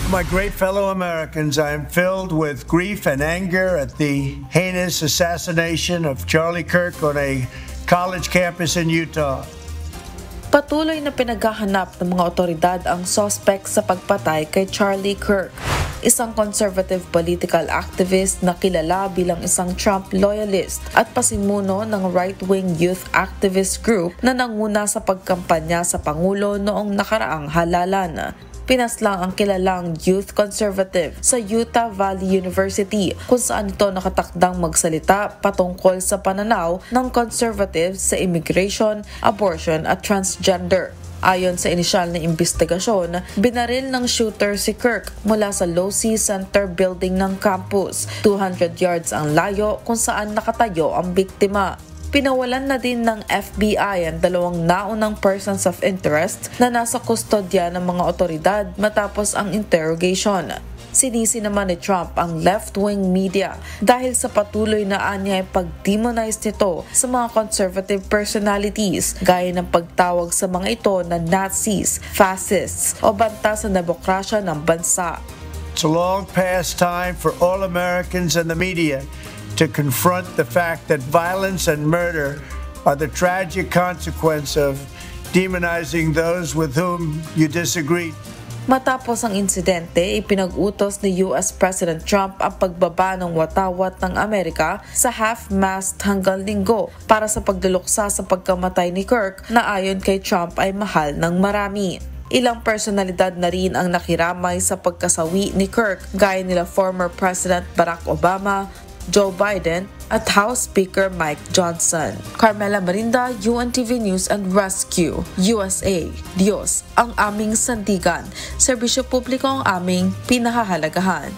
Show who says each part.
Speaker 1: My great fellow Americans, I am filled with grief and anger at the heinous assassination of Charlie Kirk on a college campus in Utah.
Speaker 2: Patuloy na pinaghahanap ng mga otoridad ang suspect sa pagpatay kay Charlie Kirk, isang conservative political activist na kilala bilang isang Trump loyalist at pasimuno ng right-wing youth activist group na nanguna sa pagkampanya sa Pangulo noong nakaraang halalan. Pinaslang ang kilalang youth conservative sa Utah Valley University kung saan ito nakatakdang magsalita patungkol sa pananaw ng conservative sa immigration, abortion at transgender. Ayon sa inisyal na imbestigasyon, binaril ng shooter si Kirk mula sa Losee Center building ng campus, 200 yards ang layo kung saan nakatayo ang biktima. Pinawalan na din ng FBI ang dalawang naunang persons of interest na nasa kustodya ng mga otoridad matapos ang interrogation. Sinisi naman ni Trump ang left-wing media dahil sa patuloy na anyay pag-demonize nito sa mga conservative personalities gaya ng pagtawag sa mga ito na Nazis, fascists o banta sa demokrasya ng bansa.
Speaker 1: It's a long past time for all Americans and the media to confront the fact that violence and murder are the tragic consequence of demonizing those with whom you disagree.
Speaker 2: Matapos ang insidente, ipinag-utos ni US President Trump ang pagbaba ng watawat ng Amerika sa half-mast hanggang linggo para sa pagduluksa sa pagkamatay ni Kirk na ayon kay Trump ay mahal ng marami. Ilang personalidad na rin ang nakiramay sa pagkasawi ni Kirk gaya nila former President Barack Obama, Joe Biden at House Speaker Mike Johnson. Carmela Marinda, UNTV News and Rescue, USA. Diyos ang aming sandigan. Serbisyo publiko ang aming pinahahalagahan.